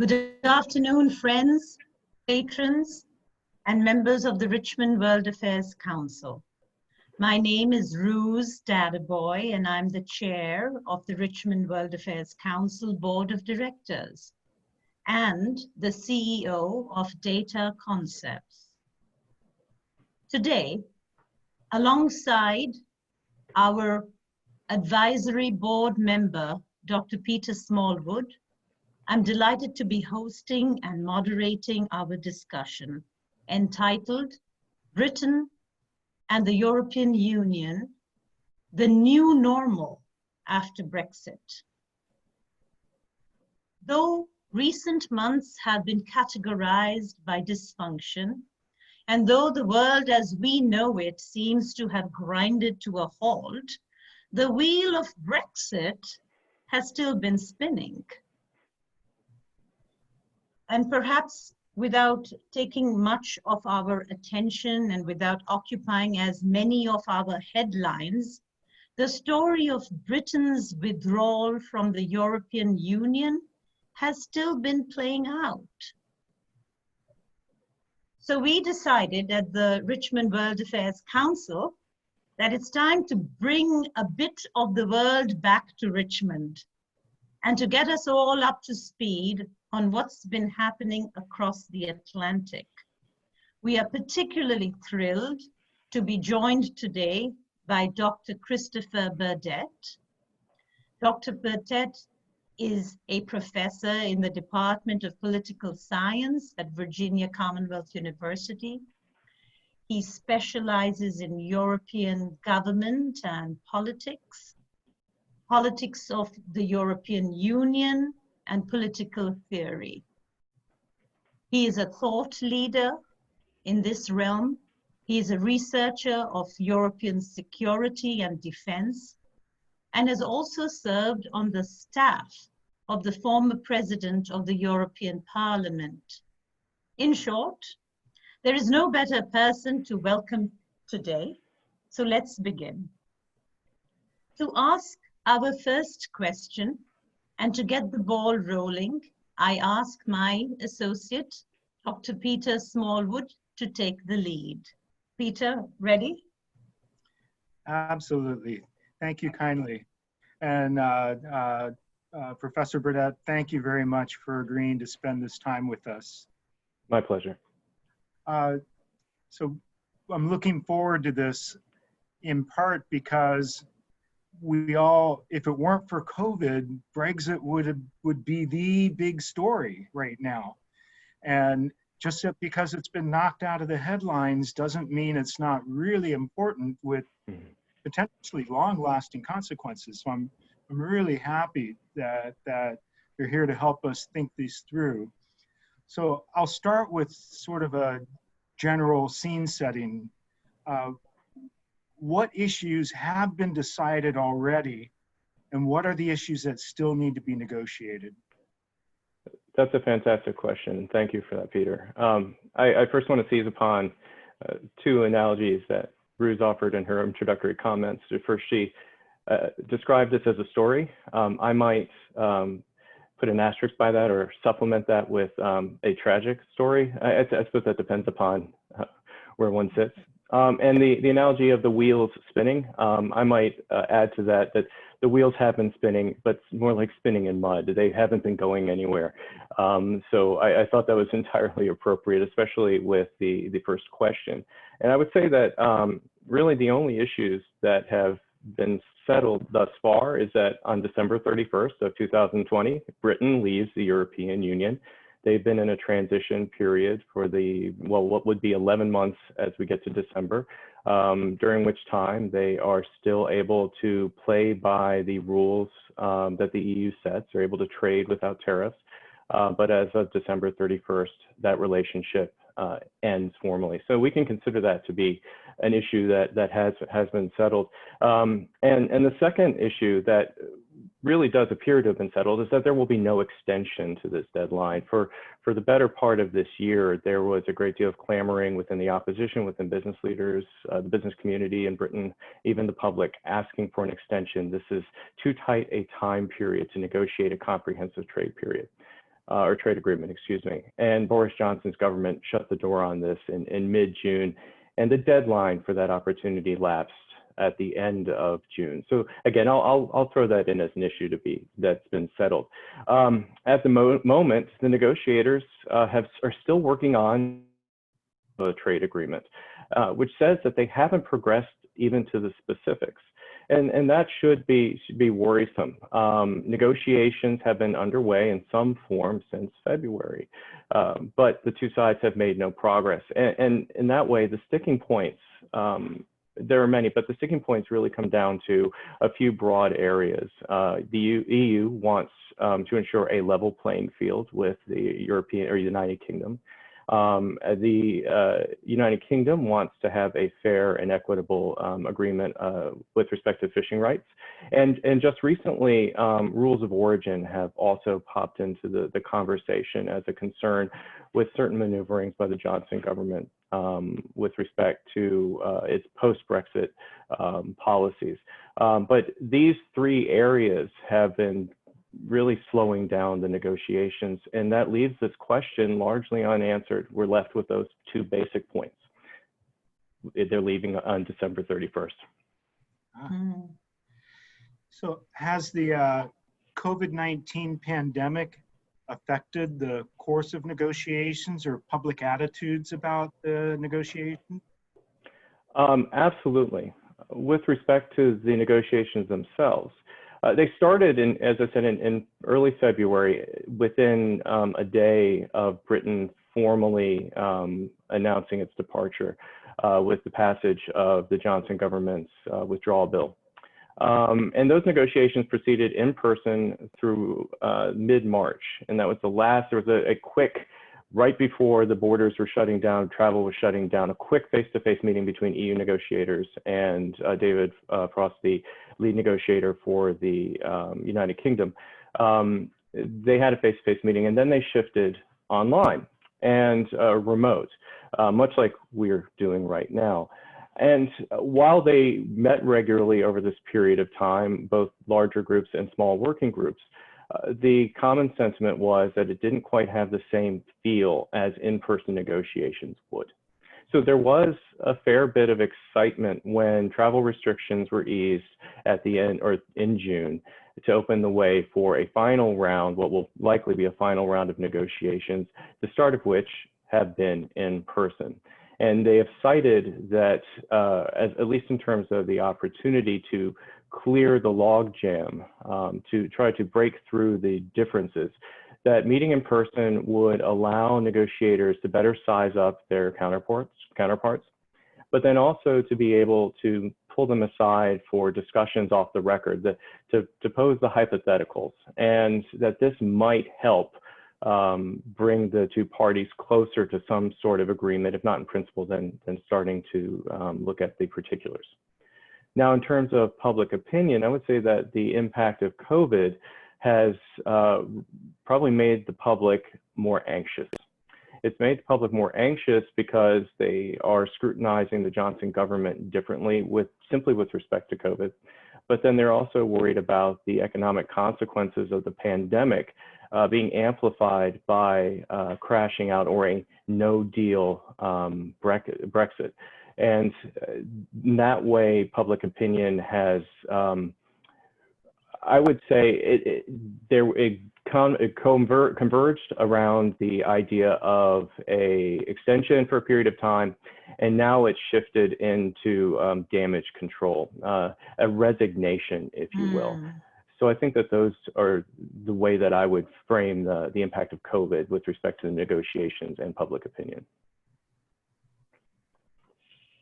Good afternoon, friends, patrons, and members of the Richmond World Affairs Council. My name is Rooz Dadabhoy, and I'm the chair of the Richmond World Affairs Council Board of Directors and the CEO of Data Concepts. Today, alongside our advisory board member, Dr. Peter Smallwood, I'm delighted to be hosting and moderating our discussion entitled Britain and the European Union, the New Normal After Brexit. Though recent months have been categorized by dysfunction, and though the world as we know it seems to have grinded to a halt, the wheel of Brexit has still been spinning. And perhaps without taking much of our attention and without occupying as many of our headlines, the story of Britain's withdrawal from the European Union has still been playing out. So we decided at the Richmond World Affairs Council that it's time to bring a bit of the world back to Richmond and to get us all up to speed on what's been happening across the Atlantic. We are particularly thrilled to be joined today by Dr. Christopher Burdett. Dr. Burdett is a professor in the Department of Political Science at Virginia Commonwealth University. He specializes in European government and politics, politics of the European Union, and political theory. He is a thought leader in this realm. He is a researcher of European security and defense, and has also served on the staff of the former president of the European Parliament. In short, there is no better person to welcome today, so let's begin. To ask our first question, and to get the ball rolling, I ask my associate, Dr. Peter Smallwood, to take the lead. Peter, ready? Absolutely. Thank you kindly. And Professor Burdett, thank you very much for agreeing to spend this time with us. My pleasure. So I'm looking forward to this in part because we all, if it weren't for COVID, Brexit would be the big story right now. And just because it's been knocked out of the headlines doesn't mean it's not really important with potentially long-lasting consequences. So I'm really happy that you're here to help us think these through. So I'll start with sort of a general scene setting. What issues have been decided already, and what are the issues that still need to be negotiated? That's a fantastic question, and thank you for that, Peter. I first want to seize upon two analogies that Rooz offered in her introductory comments. First, she described this as a story. I might put an asterisk by that or supplement that with a tragic story. I suppose that depends upon where one sits. And the analogy of the wheels spinning, I might add to that the wheels have been spinning, but more like spinning in mud. They haven't been going anywhere. So I thought that was entirely appropriate, especially with the first question. And I would say that really the only issues that have been settled thus far is that on December 31st of 2020, Britain leaves the European Union. They've been in a transition period for what would be 11 months as we get to December, during which time they are still able to play by the rules that the EU sets. They're able to trade without tariffs. But as of December 31st, that relationship ends formally. So we can consider that to be an issue that has been settled. And the second issue that really does appear to have been settled is that there will be no extension to this deadline. For the better part of this year, there was a great deal of clamoring within the opposition, within business leaders, the business community in Britain, even the public, asking for an extension. This is too tight a time period to negotiate a comprehensive trade period. or trade agreement, excuse me. And Boris Johnson's government shut the door on this in mid-June, and the deadline for that opportunity lapsed at the end of June. So again, I'll throw that in as an issue that's been settled. At the moment, the negotiators are still working on a trade agreement, which says that they haven't progressed even to the specifics. And that should be worrisome. Negotiations have been underway in some form since February, but the two sides have made no progress. And in that way, the sticking points, there are many, but the sticking points really come down to a few broad areas. The EU wants to ensure a level playing field with the European or United Kingdom. The United Kingdom wants to have a fair and equitable agreement with respect to fishing rights. And just recently, rules of origin have also popped into the conversation as a concern with certain maneuverings by the Johnson government with respect to its post-Brexit policies. But these three areas have been really slowing down the negotiations, and that leaves this question largely unanswered. We're left with those two basic points. They're leaving on December 31st. So has the COVID-19 pandemic affected the course of negotiations or public attitudes about the negotiation? Absolutely. With respect to the negotiations themselves, they started, as I said, in early February, within a day of Britain formally announcing its departure with the passage of the Johnson government's withdrawal bill. And those negotiations proceeded in person through mid-March. And that was the last, there was a quick, right before the borders were shutting down, travel was shutting down, a quick face-to-face meeting between EU negotiators and David Frost, the lead negotiator for the United Kingdom. They had a face-to-face meeting, and then they shifted online and remote, much like we're doing right now. And while they met regularly over this period of time, both larger groups and small working groups, the common sentiment was that it didn't quite have the same feel as in-person negotiations would. So there was a fair bit of excitement when travel restrictions were eased at the end or in June to open the way for a final round, what will likely be a final round of negotiations, the start of which have been in person. And they have cited that, at least in terms of the opportunity to clear the logjam, to try to break through the differences, that meeting in person would allow negotiators to better size up their counterparts, but then also to be able to pull them aside for discussions off the record, to pose the hypotheticals, and that this might help bring the two parties closer to some sort of agreement, if not in principle, then starting to look at the particulars. Now, in terms of public opinion, I would say that the impact of COVID has probably made the public more anxious. It's made the public more anxious because they are scrutinizing the Johnson government differently simply with respect to COVID. But then they're also worried about the economic consequences of the pandemic being amplified by crashing out or a no-deal Brexit. And in that way, public opinion has, I would say, it converged around the idea of a extension for a period of time, and now it's shifted into damage control, a resignation, if you will. So I think that those are the way that I would frame the impact of COVID with respect to the negotiations and public opinion.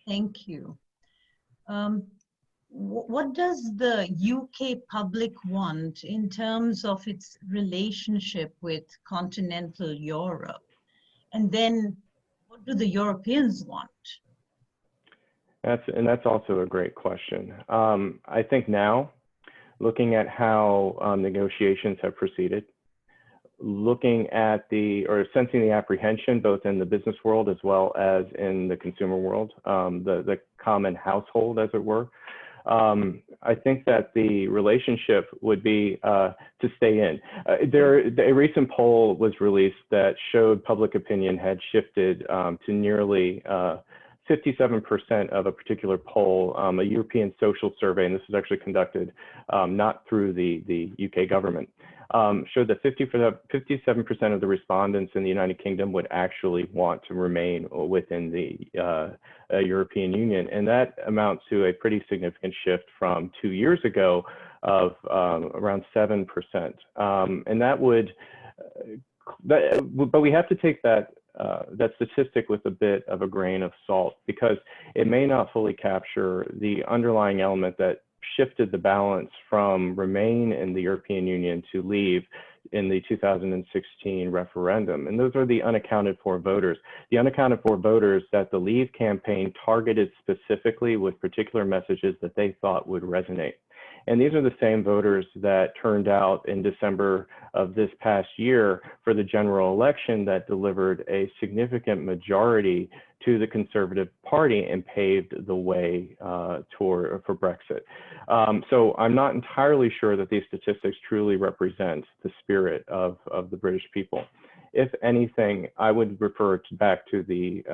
Thank you. What does the UK public want in terms of its relationship with continental Europe? And then what do the Europeans want? That's also a great question. I think now, looking at how negotiations have proceeded, looking at sensing the apprehension both in the business world as well as in the consumer world, the common household, as it were, I think that the relationship would be to stay in. A recent poll was released that showed public opinion had shifted to nearly 57% of a particular poll, a European social survey, and this was actually conducted not through the UK government, showed that 57% of the respondents in the United Kingdom would actually want to remain within the European Union. And that amounts to a pretty significant shift from 2 years ago of around 7%. And that would, but we have to take that statistic with a bit of a grain of salt, because it may not fully capture the underlying element that shifted the balance from remain in the European Union to leave in the 2016 referendum. And those are the unaccounted for voters. The unaccounted for voters that the Leave campaign targeted specifically with particular messages that they thought would resonate. And these are the same voters that turned out in December of this past year for the general election that delivered a significant majority to the Conservative Party and paved the way for Brexit. So I'm not entirely sure that these statistics truly represent the spirit of the British people. If anything, I would refer back to the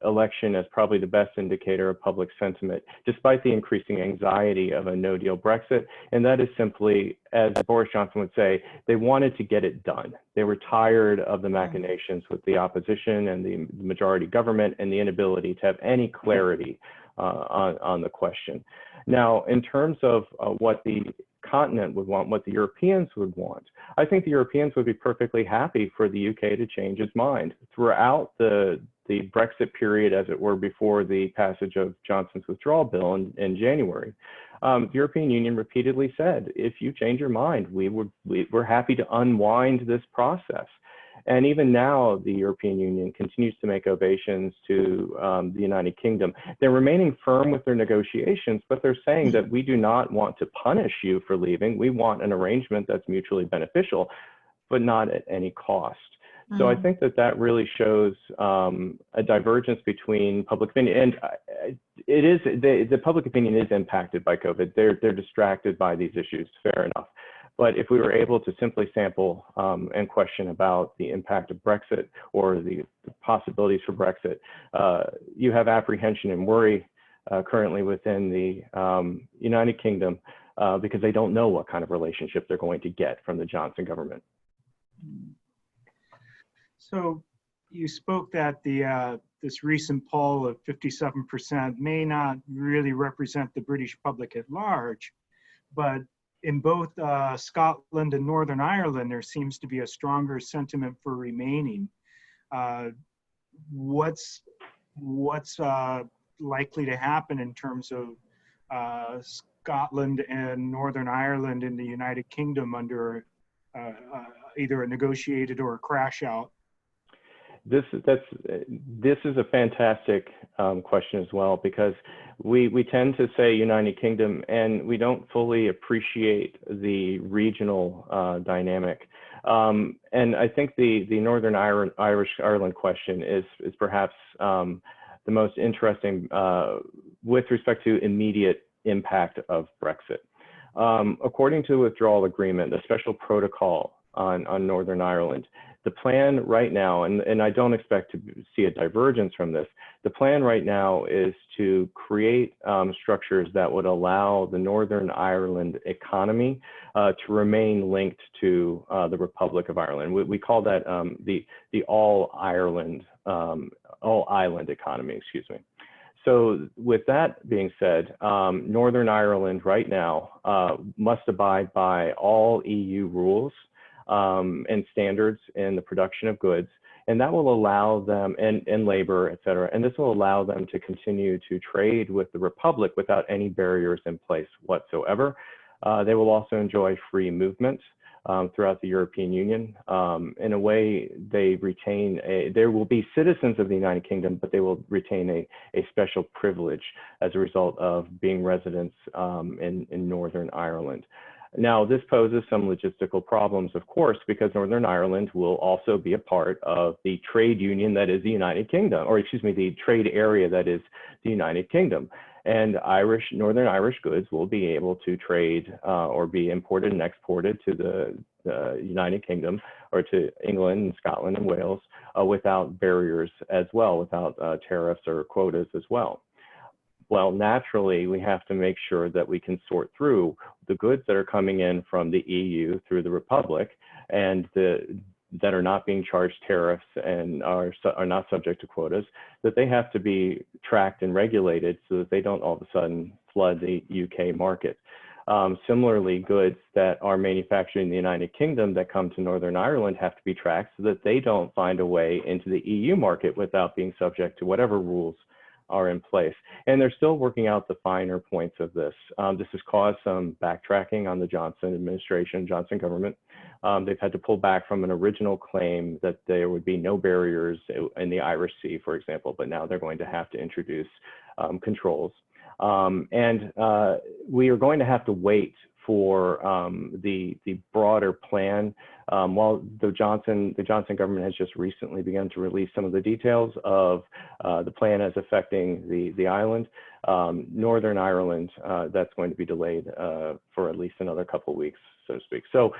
election as probably the best indicator of public sentiment, despite the increasing anxiety of a no-deal Brexit. And that is simply, as Boris Johnson would say, they wanted to get it done. They were tired of the machinations with the opposition and the majority government and the inability to have any clarity on the question. Now, in terms of what the continent would want, what the Europeans would want, I think the Europeans would be perfectly happy for the UK to change its mind. Throughout the Brexit period, as it were, before the passage of Johnson's withdrawal bill in January, the European Union repeatedly said, if you change your mind, we're happy to unwind this process. And even now, the European Union continues to make ovations to the United Kingdom. They're remaining firm with their negotiations, but they're saying that we do not want to punish you for leaving. We want an arrangement that's mutually beneficial, but not at any cost. So I think that really shows a divergence between public opinion, and it is the public opinion is impacted by COVID. They're distracted by these issues, fair enough. But if we were able to simply sample and question about the impact of Brexit or the possibilities for Brexit, you have apprehension and worry currently within the United Kingdom because they don't know what kind of relationship they're going to get from the Johnson government. So you spoke that this recent poll of 57% may not really represent the British public at large, but in both Scotland and Northern Ireland, there seems to be a stronger sentiment for remaining. What's likely to happen in terms of Scotland and Northern Ireland in the United Kingdom under either a negotiated or a crash out? This is a fantastic question as well, because we tend to say United Kingdom and we don't fully appreciate the regional dynamic. And I think the Northern Ireland question is perhaps the most interesting with respect to immediate impact of Brexit. According to the withdrawal agreement, the special protocol on Northern Ireland, the plan right now, and I don't expect to see a divergence from this, the plan right now is to create structures that would allow the Northern Ireland economy to remain linked to the Republic of Ireland. We call that the all-island economy, excuse me. So with that being said, Northern Ireland right now must abide by all EU rules and standards in the production of goods, and that will allow them, and labor, et cetera, and this will allow them to continue to trade with the Republic without any barriers in place whatsoever. They will also enjoy free movement throughout the European Union. In a way, they will be citizens of the United Kingdom, but they will retain a special privilege as a result of being residents in Northern Ireland. Now, this poses some logistical problems, of course, because Northern Ireland will also be a part of the trade union that is the United Kingdom, or excuse me, the trade area that is the United Kingdom. and Northern Irish goods will be able to trade or be imported and exported to the United Kingdom or to England and Scotland and Wales without barriers as well, without tariffs or quotas as well. Well, naturally, we have to make sure that we can sort through the goods that are coming in from the EU through the Republic and that are not being charged tariffs and are not subject to quotas, that they have to be tracked and regulated so that they don't all of a sudden flood the UK market. Similarly, goods that are manufactured in the United Kingdom that come to Northern Ireland have to be tracked so that they don't find a way into the EU market without being subject to whatever rules are in place. And they're still working out the finer points of this. This has caused some backtracking on the Johnson administration, Johnson government. They've had to pull back from an original claim that there would be no barriers in the Irish Sea, for example, but now they're going to have to introduce controls. We are going to have to wait for the broader plan. While the Johnson government has just recently begun to release some of the details of the plan as affecting the island, Northern Ireland, that's going to be delayed for at least another couple of weeks, so to speak. So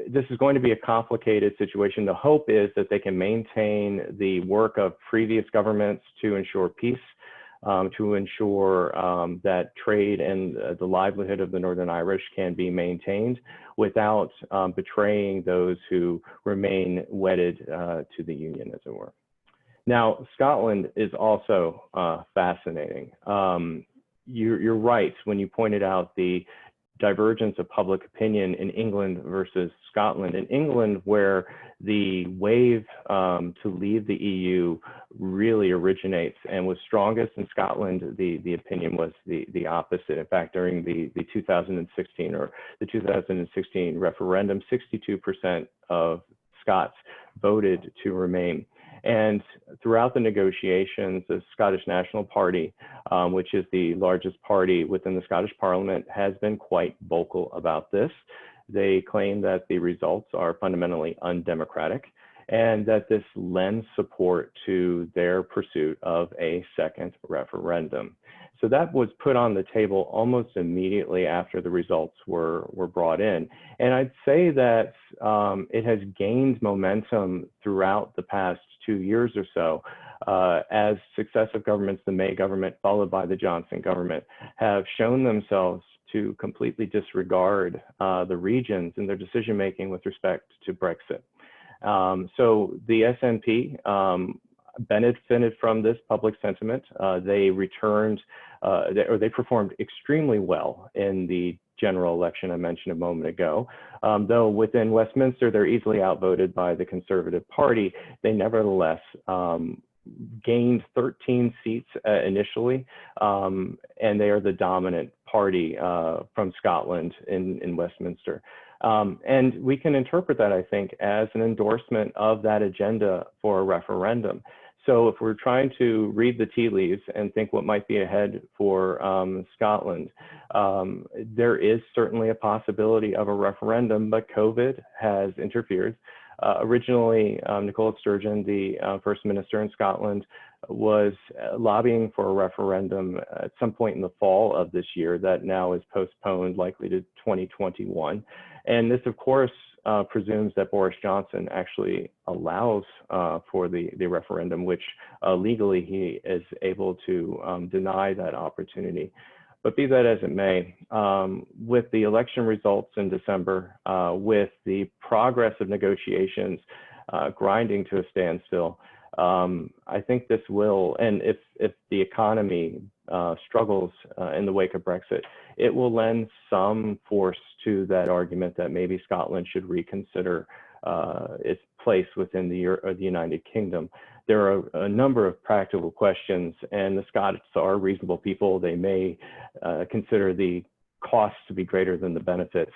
this is going to be a complicated situation. The hope is that they can maintain the work of previous governments to ensure peace, to ensure that trade and the livelihood of the Northern Irish can be maintained without betraying those who remain wedded to the Union, as it were. Now, Scotland is also fascinating. You're right when you pointed out the divergence of public opinion in England versus Scotland. In England, where the wave to leave the EU really originates and was strongest, in Scotland, the opinion was the opposite. In fact, during the 2016 referendum, 62% of Scots voted to remain. And throughout the negotiations, the Scottish National Party, which is the largest party within the Scottish Parliament, has been quite vocal about this. They claim that the results are fundamentally undemocratic and that this lends support to their pursuit of a second referendum. So that was put on the table almost immediately after the results were brought in. And I'd say that it has gained momentum throughout the past 2 years or so, as successive governments, the May government followed by the Johnson government, have shown themselves to completely disregard the regions in their decision-making with respect to Brexit. So the SNP benefited from this public sentiment. They returned, or they performed extremely well in the general election I mentioned a moment ago. Though within Westminster, they're easily outvoted by the Conservative Party, they nevertheless gained 13 seats initially, and they are the dominant party from Scotland in Westminster. And we can interpret that, I think, as an endorsement of that agenda for a referendum. So if we're trying to read the tea leaves and think what might be ahead for Scotland, there is certainly a possibility of a referendum, but COVID has interfered. Originally, Nicola Sturgeon, the First Minister in Scotland, was lobbying for a referendum at some point in the fall of this year that now is postponed, likely to 2021. And this, of course, presumes that Boris Johnson actually allows for the referendum, which legally he is able to deny that opportunity. But be that as it may, with the election results in December, with the progress of negotiations grinding to a standstill, I think this will, and if the economy struggles in the wake of Brexit, it will lend some force to that argument that maybe Scotland should reconsider its place within the United Kingdom. There are a number of practical questions, and the Scots are reasonable people. They may consider the costs to be greater than the benefits.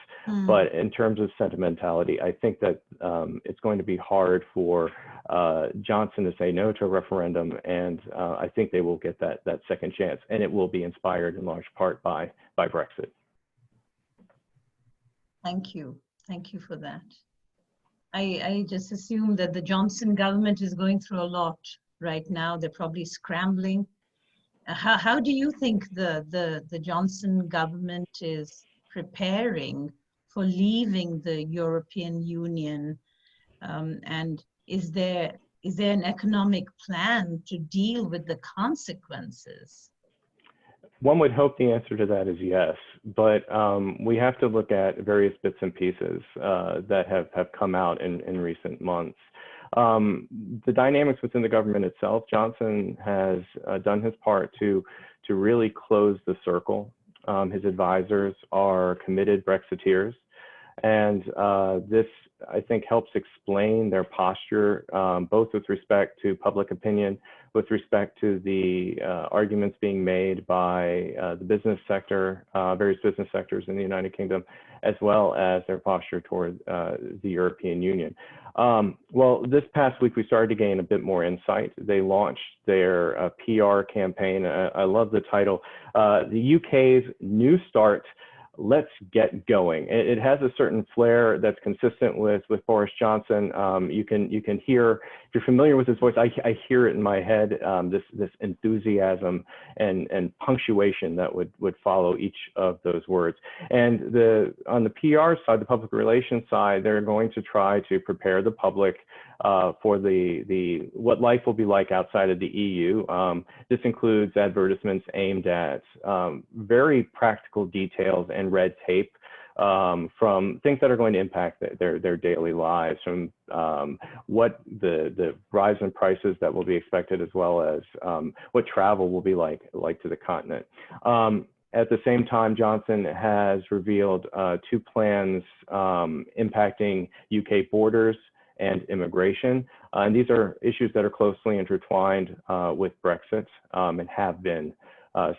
But in terms of sentimentality, I think that it's going to be hard for Johnson to say no to a referendum, and I think they will get that second chance, and it will be inspired in large part by Brexit. Thank you. Thank you for that. I just assume that the Johnson government is going through a lot right now. They're probably scrambling How do you think the Johnson government is preparing for leaving the European Union? And is there an economic plan to deal with the consequences? One would hope the answer to that is yes, but we have to look at various bits and pieces that have come out in recent months. The dynamics within the government itself, Johnson has done his part to really close the circle. His advisors are committed Brexiteers, and this, I think, helps explain their posture, both with respect to public opinion, with respect to the arguments being made by the business sector, various business sectors in the United Kingdom, as well as their posture toward the European Union. Well, this past week, we started to gain a bit more insight. They launched their PR campaign. I love the title, the UK's New Start, Let's Get Going. It has a certain flair that's consistent with Boris Johnson. You can hear, if you're familiar with his voice, I hear it in my head, this enthusiasm and punctuation that would follow each of those words. And on the PR side, the public relations side, they're going to try to prepare the public for what life will be like outside of the EU. This includes advertisements aimed at very practical details and red tape from things that are going to impact their daily lives, from what the rise in prices that will be expected, as well as what travel will be like to the continent. At the same time, Johnson has revealed two plans impacting UK borders and immigration. And these are issues that are closely intertwined with Brexit and have been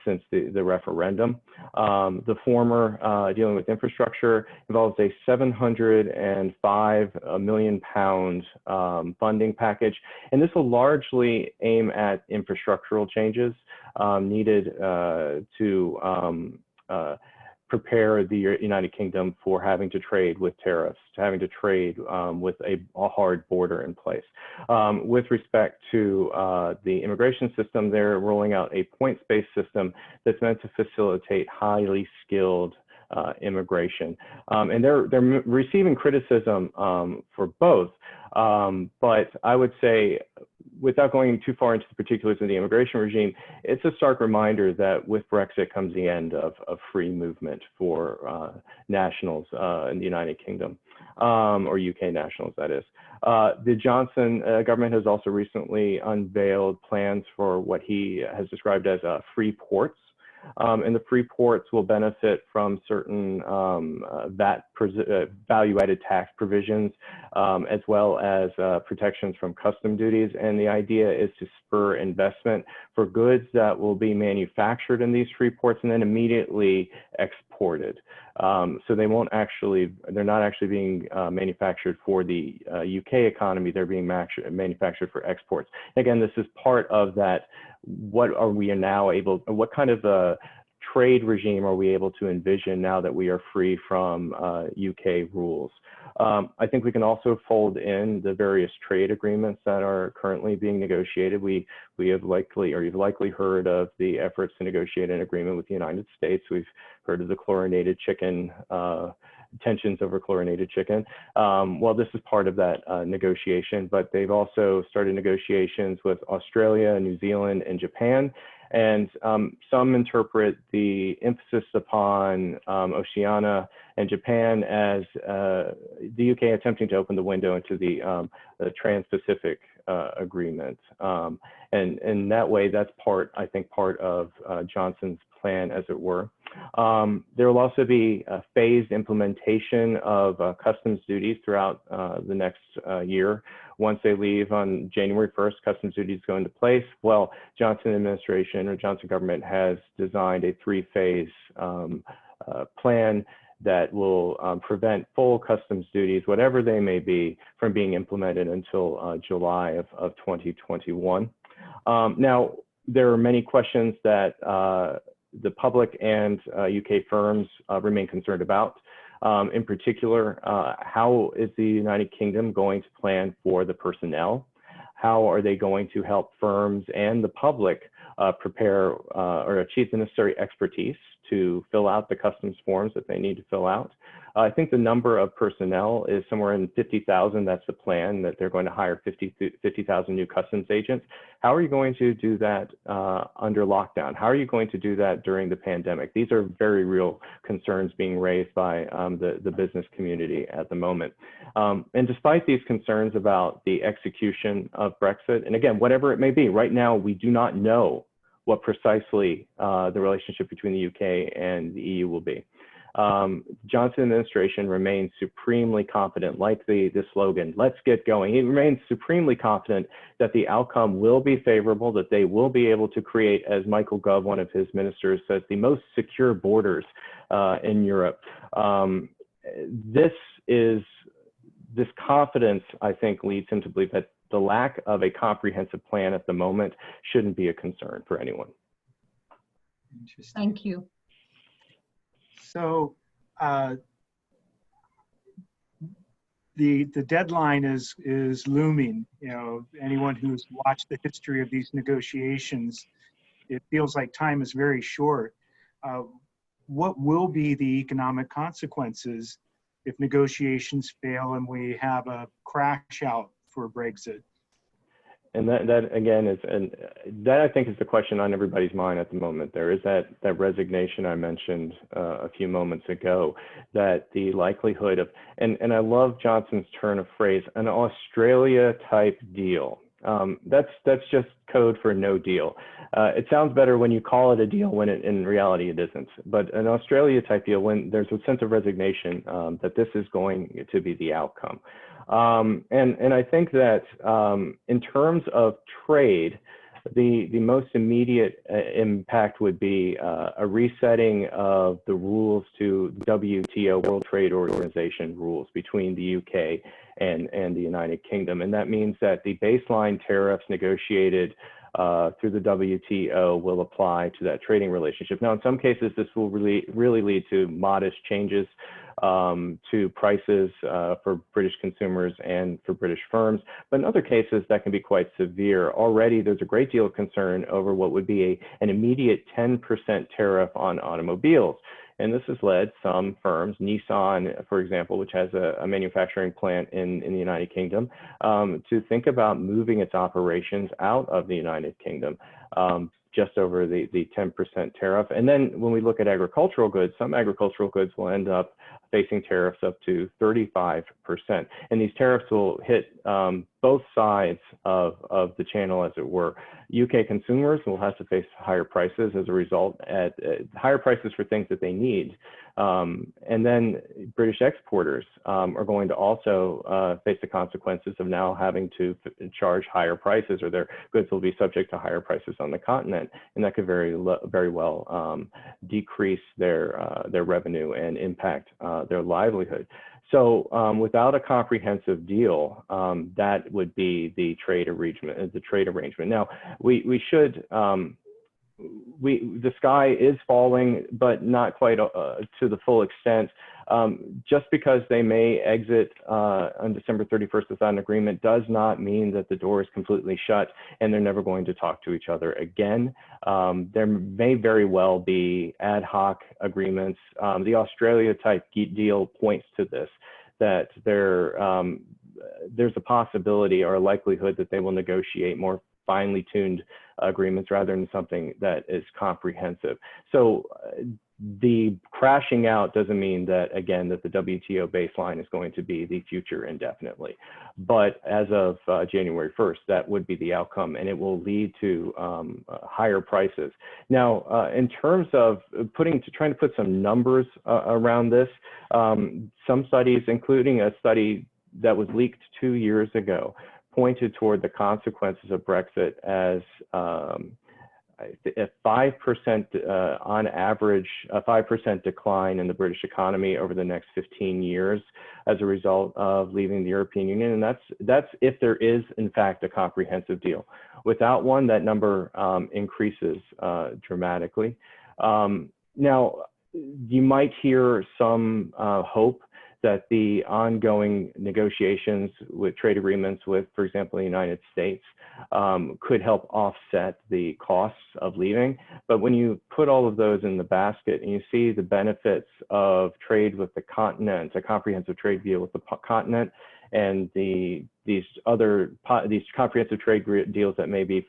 since the referendum. The former, dealing with infrastructure, involves a £705 million funding package. And this will largely aim at infrastructural changes needed to prepare the United Kingdom for having to trade with tariffs, having to trade with a hard border in place. With respect to the immigration system, they're rolling out a points-based system that's meant to facilitate highly skilled immigration. And they're receiving criticism for both, but I would say, without going too far into the particulars of the immigration regime, it's a stark reminder that with Brexit comes the end of free movement for nationals in the United Kingdom, or UK nationals, that is. The Johnson government has also recently unveiled plans for what he has described as free ports. And the free ports will benefit from certain value-added tax provisions, as well as protections from custom duties. And the idea is to spur investment for goods that will be manufactured in these free ports and then immediately exported. So they're not actually being manufactured for the UK economy. They're being manufactured for exports. Again, this is part of that. What kind of a trade regime are we able to envision now that we are free from UK rules? I think we can also fold in the various trade agreements that are currently being negotiated. You've likely heard of the efforts to negotiate an agreement with the United States. We've heard of the chlorinated chicken, tensions over chlorinated chicken. Well, this is part of that negotiation, but they've also started negotiations with Australia, New Zealand, and Japan. And some interpret the emphasis upon Oceania and Japan as the UK attempting to open the window into the Trans-Pacific Agreement. And in that way, that's part of Johnson's plan, as it were. There will also be a phased implementation of customs duties throughout the next year. Once they leave on January 1st, customs duties go into place. Well, Johnson administration or Johnson government has designed a three-phase plan that will prevent full customs duties, whatever they may be, from being implemented until July of 2021. Now, there are many questions that the public and UK firms remain concerned about. In particular, how is the United Kingdom going to plan for the personnel? How are they going to help firms and the public prepare or achieve the necessary expertise to fill out the customs forms that they need to fill out. I think the number of personnel is somewhere in 50,000. That's the plan, that they're going to hire 50,000 new customs agents. How are you going to do that under lockdown? How are you going to do that during the pandemic? These are very real concerns being raised by the business community at the moment. And despite these concerns about the execution of Brexit, and again, whatever it may be, right now we do not know what precisely the relationship between the UK and the EU will be. Johnson administration remains supremely confident, like the slogan, let's get going. He remains supremely confident that the outcome will be favorable, that they will be able to create, as Michael Gove, one of his ministers, says, the most secure borders in Europe. This confidence, I think, leads him to believe that the lack of a comprehensive plan at the moment shouldn't be a concern for anyone. Interesting. Thank you. So the deadline is looming. You know, anyone who's watched the history of these negotiations, it feels like time is very short. What will be the economic consequences if negotiations fail and we have a crash out for Brexit? And that again is, and that I think is the question on everybody's mind at the moment. There is that resignation I mentioned a few moments ago, that the likelihood of, and I love Johnson's turn of phrase, an Australia type deal. That's just code for no deal. It sounds better when you call it a deal when in reality it isn't. But an Australia type deal, when there's a sense of resignation that this is going to be the outcome. And I think that in terms of trade, the most immediate impact would be a resetting of the rules to WTO, World Trade Organization rules between the UK and the United Kingdom. And that means that the baseline tariffs negotiated through the WTO will apply to that trading relationship. Now, in some cases, this will really lead to modest changes to prices for British consumers and for British firms. But in other cases, that can be quite severe. Already, there's a great deal of concern over what would be an immediate 10% tariff on automobiles. And this has led some firms, Nissan, for example, which has a manufacturing plant in the United Kingdom, to think about moving its operations out of the United Kingdom, just over the 10% tariff. And then when we look at agricultural goods, some agricultural goods will end up facing tariffs up to 35%. And these tariffs will hit both sides of the channel, as it were. UK consumers will have to face higher prices as a result, at higher prices for things that they need. And then British exporters are going to also face the consequences of now having to charge higher prices, or their goods will be subject to higher prices on the continent, and that could very well decrease their revenue and impact their livelihood. So without a comprehensive deal, that would be the trade arrangement. Now, we should. The sky is falling, but not quite to the full extent. Just because they may exit on December 31st without an agreement does not mean that the door is completely shut and they're never going to talk to each other again. There may very well be ad hoc agreements. The Australia type deal points to this, that there's a possibility or a likelihood that they will negotiate more finely tuned agreements rather than something that is comprehensive. So the crashing out doesn't mean that, again, that the WTO baseline is going to be the future indefinitely. But as of January 1st, that would be the outcome, and it will lead to higher prices. Now, in terms of trying to put some numbers around this, some studies, including a study that was leaked 2 years ago, pointed toward the consequences of Brexit as a 5% on average, a 5% decline in the British economy over the next 15 years as a result of leaving the European Union. And that's if there is, in fact, a comprehensive deal. Without one, that number increases dramatically. Now, you might hear some hope that the ongoing negotiations with trade agreements with, for example, the United States could help offset the costs of leaving. But when you put all of those in the basket and you see the benefits of trade with the continent, a comprehensive trade deal with the continent, and these comprehensive trade deals that may be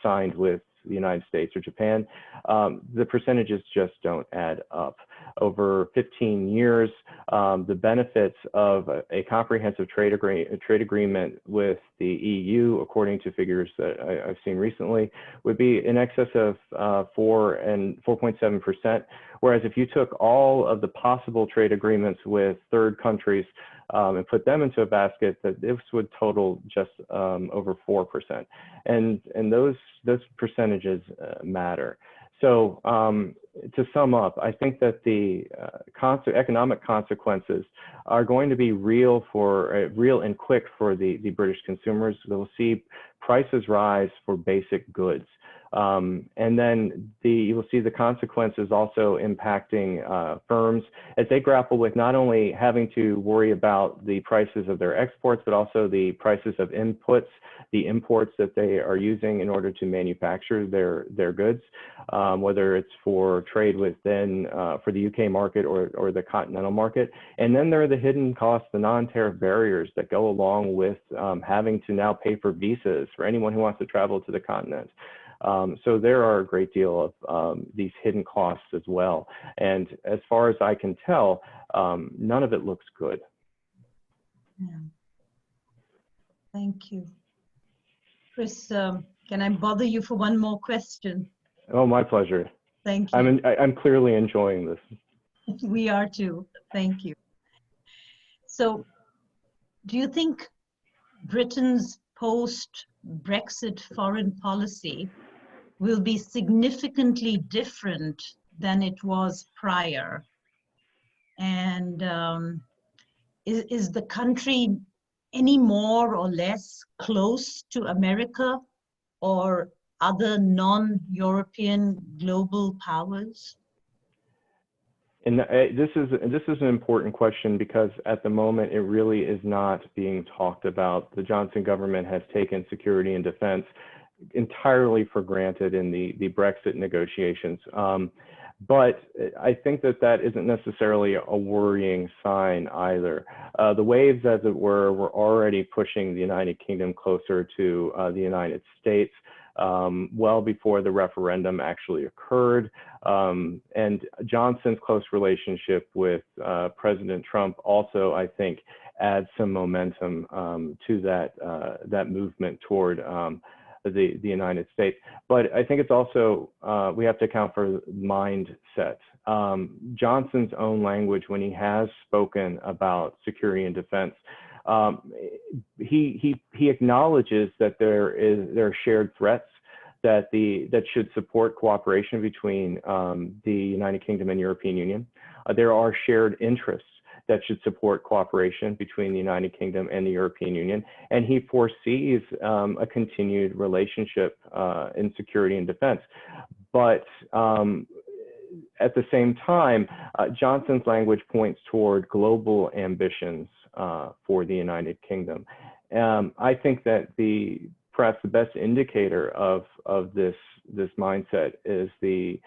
signed with the United States or Japan, the percentages just don't add up. Over 15 years, the benefits of a comprehensive trade agreement with the EU, according to figures that I've seen recently, would be in excess of 4.7%. Whereas if you took all of the possible trade agreements with third countries and put them into a basket, that this would total just over 4%. And those percentages matter. So to sum up, I think that the economic consequences are going to be real and quick for the British consumers. They'll see prices rise for basic goods. And then you will see the consequences also impacting firms as they grapple with not only having to worry about the prices of their exports, but also the prices of inputs, the imports that they are using in order to manufacture their goods, whether it's for trade within for the UK market or the continental market. And then there are the hidden costs, the non-tariff barriers that go along with having to now pay for visas for anyone who wants to travel to the continent. So there are a great deal of these hidden costs as well. And as far as I can tell, none of it looks good. Yeah. Thank you. Chris, can I bother you for one more question? Oh, my pleasure. Thank you. I'm clearly enjoying this. We are too. Thank you. So, do you think Britain's post-Brexit foreign policy will be significantly different than it was prior? And is the country any more or less close to America or other non-European global powers? And this is an important question because at the moment it really is not being talked about. The Johnson government has taken security and defense entirely for granted in the Brexit negotiations. But I think that isn't necessarily a worrying sign either. The waves, as it were already pushing the United Kingdom closer to the United States well before the referendum actually occurred. And Johnson's close relationship with President Trump also, I think, adds some momentum to that movement toward the United States. But I think it's also, we have to account for mindset. Johnson's own language when he has spoken about security and defense, he acknowledges that there are shared threats that should support cooperation between the United Kingdom and European Union. There are shared interests that should support cooperation between the United Kingdom and the European Union. And he foresees a continued relationship in security and defense. But at the same time, Johnson's language points toward global ambitions for the United Kingdom. I think that perhaps the best indicator of this mindset is the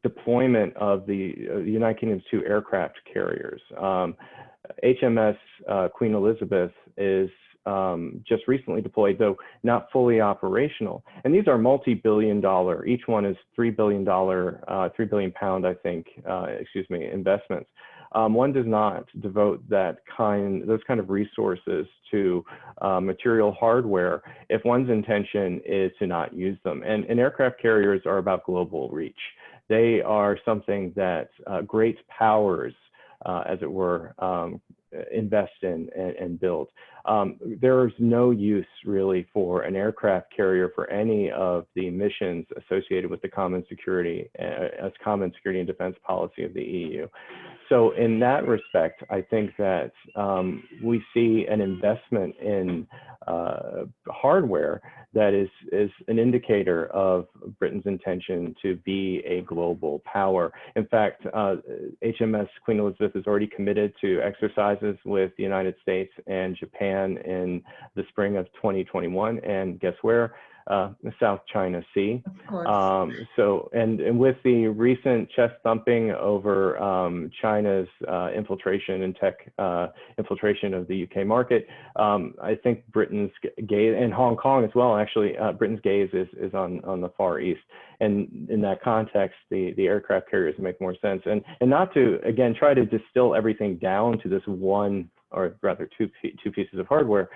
deployment of the United Kingdom's 2 aircraft carriers. HMS Queen Elizabeth is just recently deployed, though not fully operational. And these are multi-billion-dollar, each one is $3 billion, £3 billion, I think, investments. One does not devote those kind of resources to material hardware if one's intention is to not use them. And aircraft carriers are about global reach. They are something that great powers, as it were, invest in and build. There is no use really for an aircraft carrier for any of the missions associated with the common security and defense policy of the EU. So in that respect, I think that we see an investment in hardware that is an indicator of Britain's intention to be a global power. In fact, HMS Queen Elizabeth is already committed to exercises with the United States and Japan in the spring of 2021, and guess where? The South China Sea. Of course. So, and with the recent chest thumping over China's infiltration and tech infiltration of the UK market, I think Britain's gaze, and Hong Kong as well, actually, Britain's gaze is on the Far East. And in that context, the aircraft carriers make more sense. And not to, again, try to distill everything down to this one, or rather two pieces of hardware.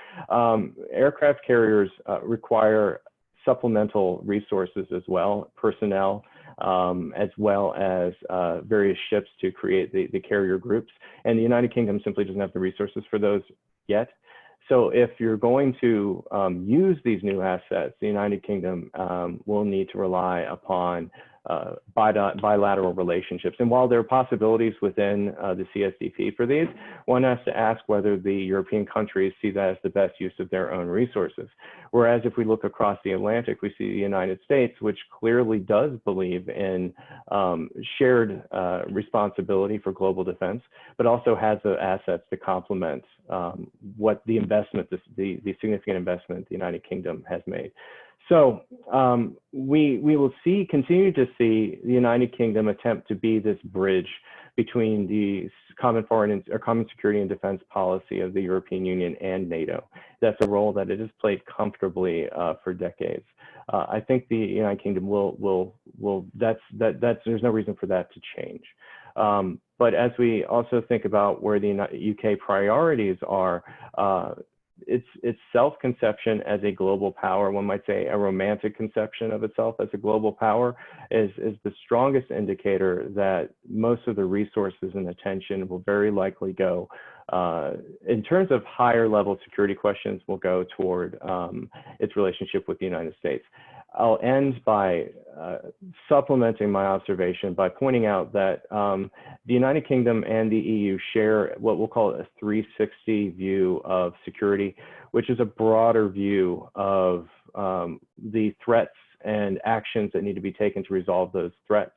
Aircraft carriers require supplemental resources as well, personnel, as well as various ships to create the carrier groups. And the United Kingdom simply doesn't have the resources for those yet. So if you're going to use these new assets, the United Kingdom will need to rely upon bilateral relationships. And while there are possibilities within the CSDP for these, one has to ask whether the European countries see that as the best use of their own resources. Whereas if we look across the Atlantic, we see the United States, which clearly does believe in shared responsibility for global defense, but also has the assets to complement what the investment, the significant investment the United Kingdom has made. So we will continue to see the United Kingdom attempt to be this bridge between the common security and defense policy of the European Union and NATO. That's a role that it has played comfortably for decades. I think the United Kingdom there's no reason for that to change. But as we also think about where the UK priorities are, its self-conception as a global power, one might say a romantic conception of itself as a global power, is the strongest indicator that most of the resources and attention will very likely go, in terms of higher level security questions, will go toward its relationship with the United States. I'll end by supplementing my observation by pointing out that the United Kingdom and the EU share what we'll call a 360 view of security, which is a broader view of the threats and actions that need to be taken to resolve those threats,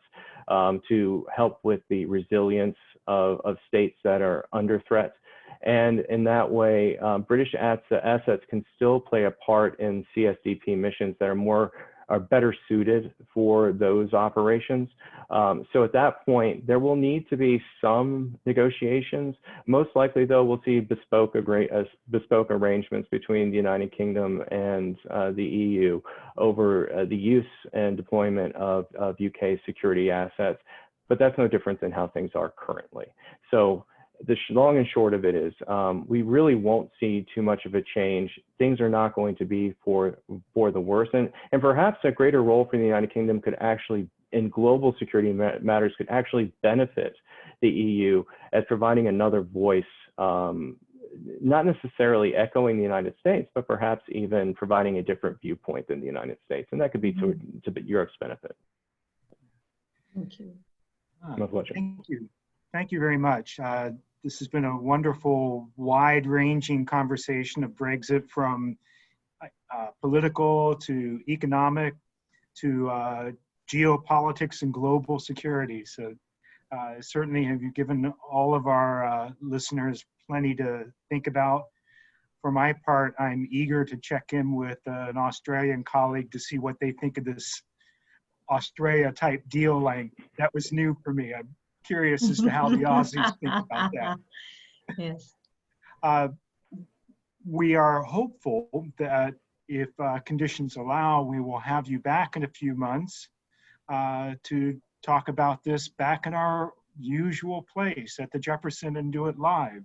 to help with the resilience of states that are under threat. And in that way, British assets can still play a part in CSDP missions that are better suited for those operations. So at that point, there will need to be some negotiations. Most likely, though, we'll see bespoke arrangements between the United Kingdom and the EU over the use and deployment of UK security assets. But that's no different than how things are currently. So the long and short of it is we really won't see too much of a change. Things are not going to be for the worse. And perhaps a greater role for the United Kingdom could actually, in global security matters, could actually benefit the EU as providing another voice, not necessarily echoing the United States, but perhaps even providing a different viewpoint than the United States. And that could be to Europe's benefit. Thank you. My pleasure. Thank you. Thank you very much. This has been a wonderful, wide-ranging conversation of Brexit, from political to economic to geopolitics and global security. So certainly have you given all of our listeners plenty to think about. For my part, I'm eager to check in with an Australian colleague to see what they think of this Australia-type deal. Like, that was new for me. I'm curious as to how the Aussies think about that. Yes. We are hopeful that if conditions allow, we will have you back in a few months to talk about this back in our usual place at the Jefferson and do it live.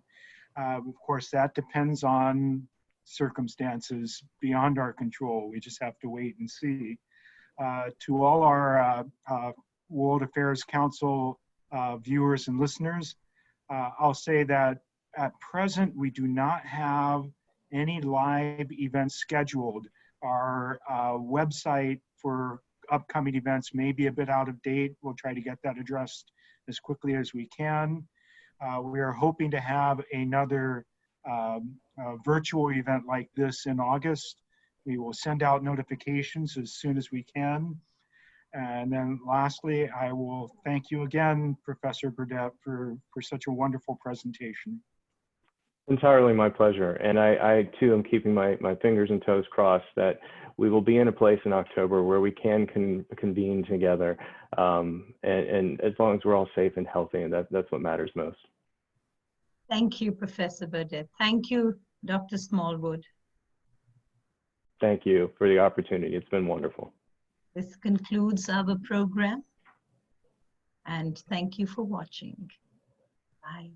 Of course, that depends on circumstances beyond our control. We just have to wait and see. To all our World Affairs Council viewers and listeners, I'll say that at present we do not have any live events scheduled. Our website for upcoming events may be a bit out of date. We'll try to get that addressed as quickly as we can. We are hoping to have another virtual event like this in August. We will send out notifications as soon as we can. And then lastly, I will thank you again, Professor Burdett, for such a wonderful presentation. Entirely my pleasure. And I too am keeping my fingers and toes crossed that we will be in a place in October where we can convene together. And as long as we're all safe and healthy, and that's what matters most. Thank you, Professor Burdett. Thank you, Dr. Smallwood. Thank you for the opportunity. It's been wonderful. This concludes our program, and thank you for watching. Bye.